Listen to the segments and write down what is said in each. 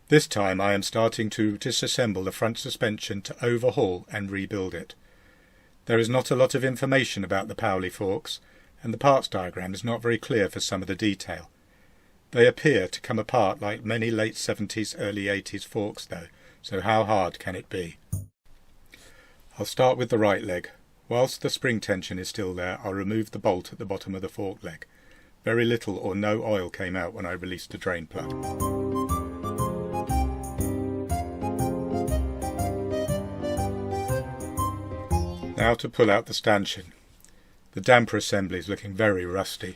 This time I am starting to disassemble the front suspension to overhaul and rebuild it. There is not a lot of information about the Paioli forks, and the parts diagram is not very clear for some of the detail. They appear to come apart like many late 70s, early 80s forks though, so how hard can it be? I'll start with the right leg. Whilst the spring tension is still there, I'll remove the bolt at the bottom of the fork leg. Very little or no oil came out when I released the drain plug. Now to pull out the stanchion. The damper assembly is looking very rusty.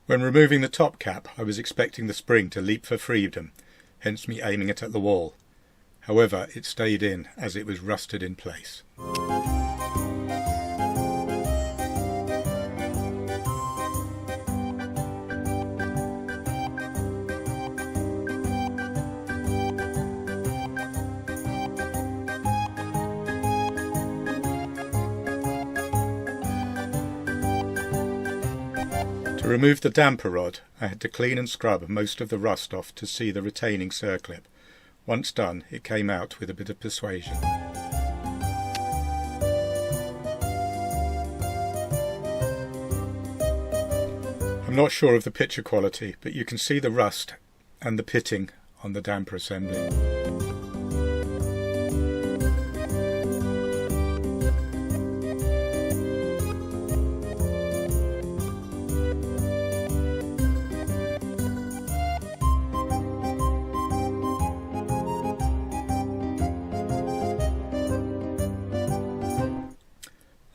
When removing the top cap, I was expecting the spring to leap for freedom, hence me aiming it at the wall. However, it stayed in as it was rusted in place. To remove the damper rod, I had to clean and scrub most of the rust off to see the retaining circlip. Once done, it came out with a bit of persuasion. I'm not sure of the picture quality, but you can see the rust and the pitting on the damper assembly.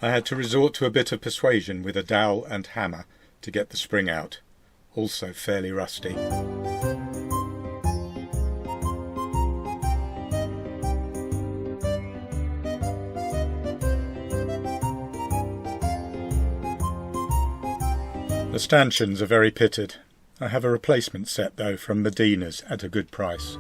I had to resort to a bit of persuasion with a dowel and hammer to get the spring out, also fairly rusty. The stanchions are very pitted. I have a replacement set though from Medina's at a good price.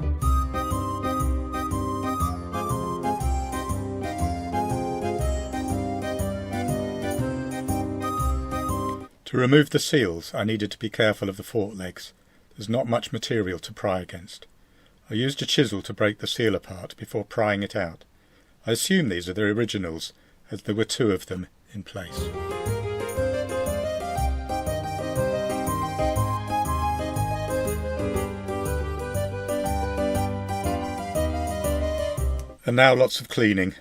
To remove the seals, I needed to be careful of the fork legs. There's not much material to pry against. I used a chisel to break the seal apart before prying it out. I assume these are the originals, as there were two of them in place. And now lots of cleaning.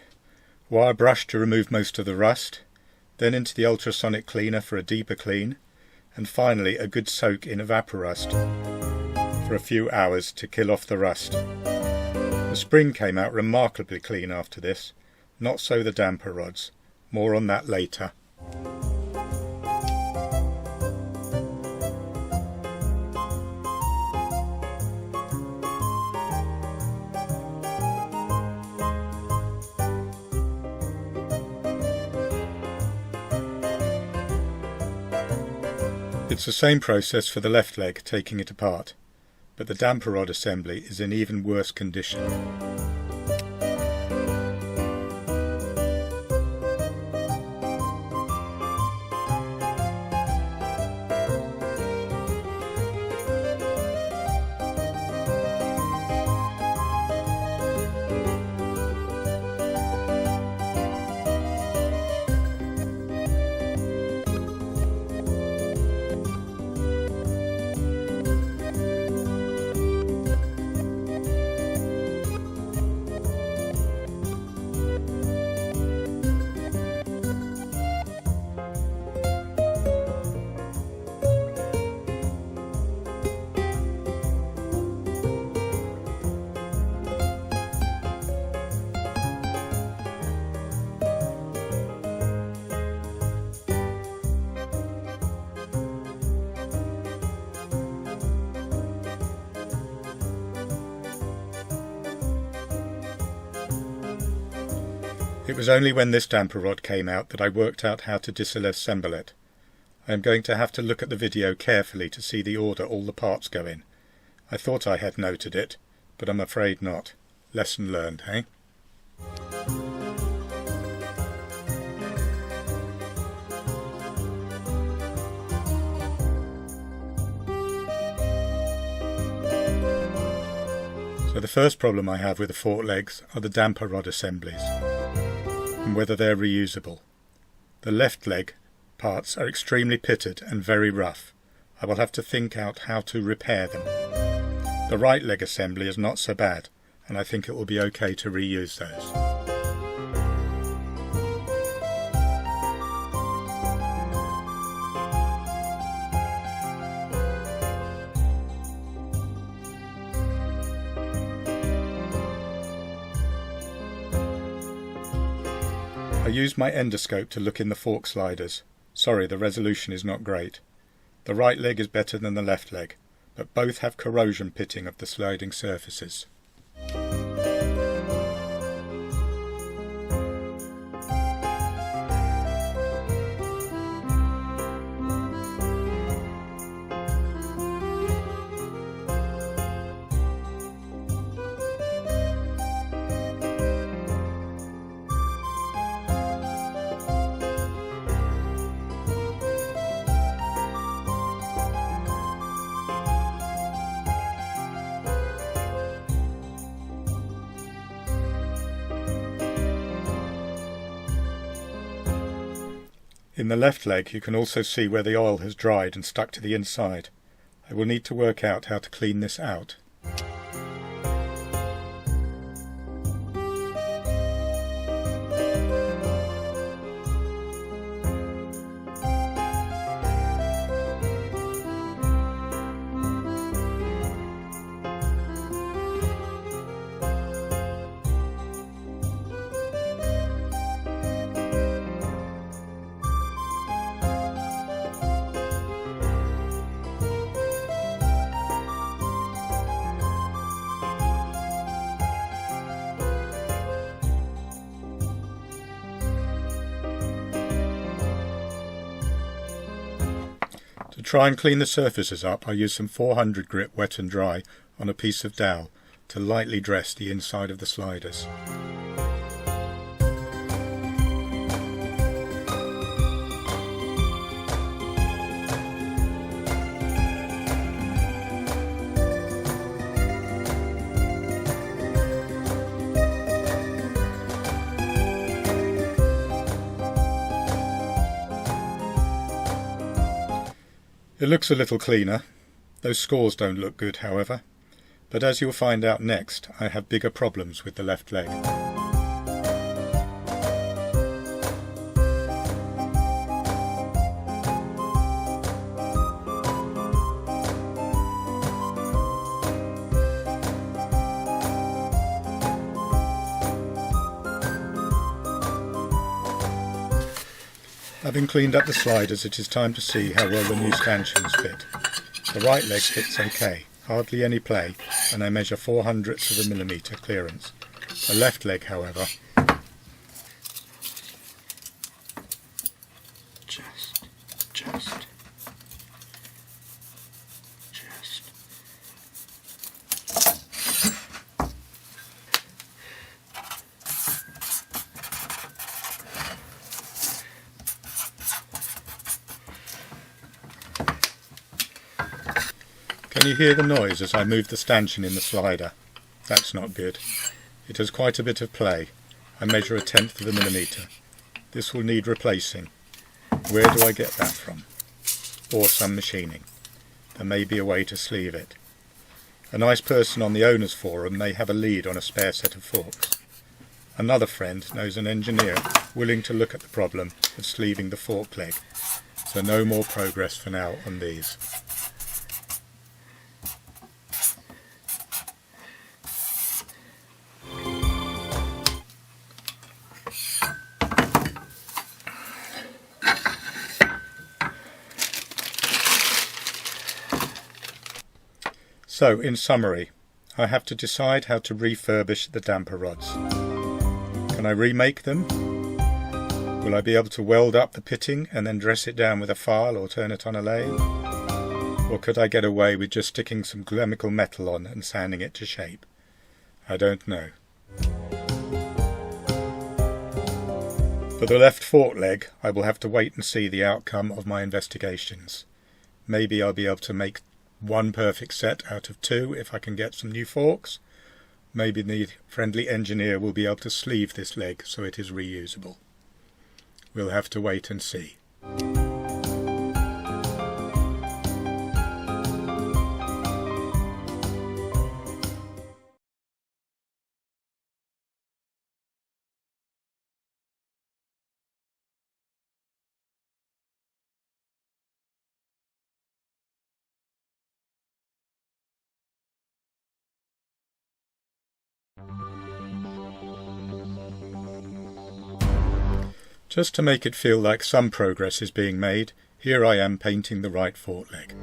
Wire brush to remove most of the rust. Then into the ultrasonic cleaner for a deeper clean, and finally a good soak in Evaporust for a few hours to kill off the rust. The spring came out remarkably clean after this, not so the damper rods. More on that later. It's the same process for the left leg, taking it apart, but the damper rod assembly is in even worse condition. It was only when this damper rod came out that I worked out how to disassemble it. I am going to have to look at the video carefully to see the order all the parts go in. I thought I had noted it, but I'm afraid not. Lesson learned, eh? So the first problem I have with the fork legs are the damper rod assemblies and whether they're reusable. The left leg parts are extremely pitted and very rough. I will have to think out how to repair them. The right leg assembly is not so bad, and I think it will be okay to reuse those. I used my endoscope to look in the fork sliders. Sorry, the resolution is not great. The right leg is better than the left leg, but both have corrosion pitting of the sliding surfaces. In the left leg you can also see where the oil has dried and stuck to the inside. I will need to work out how to clean this out. To try and clean the surfaces up, I use some 400 grit wet and dry on a piece of dowel to lightly dress the inside of the sliders. It looks a little cleaner. Those scores don't look good, however. But as you'll find out next, I have bigger problems with the left leg. Having cleaned up the sliders, it is time to see how well the new stanchions fit. The right leg fits okay, hardly any play, and I measure 0.04 of a millimetre clearance. The left leg, however, just. Can you hear the noise as I move the stanchion in the slider? That's not good. It has quite a bit of play. I measure 1/10 of a millimetre. This will need replacing. Where do I get that from? Or some machining. There may be a way to sleeve it. A nice person on the owners forum may have a lead on a spare set of forks. Another friend knows an engineer willing to look at the problem of sleeving the fork leg. So no more progress for now on these. So, in summary, I have to decide how to refurbish the damper rods. Can I remake them? Will I be able to weld up the pitting and then dress it down with a file or turn it on a lathe? Or could I get away with just sticking some chemical metal on and sanding it to shape? I don't know. For the left fork leg, I will have to wait and see the outcome of my investigations. Maybe I'll be able to make one perfect set out of two if I can get some new forks, maybe the friendly engineer will be able to sleeve this leg so it is reusable. We'll have to wait and see. Just to make it feel like some progress is being made, here I am painting the right fork leg.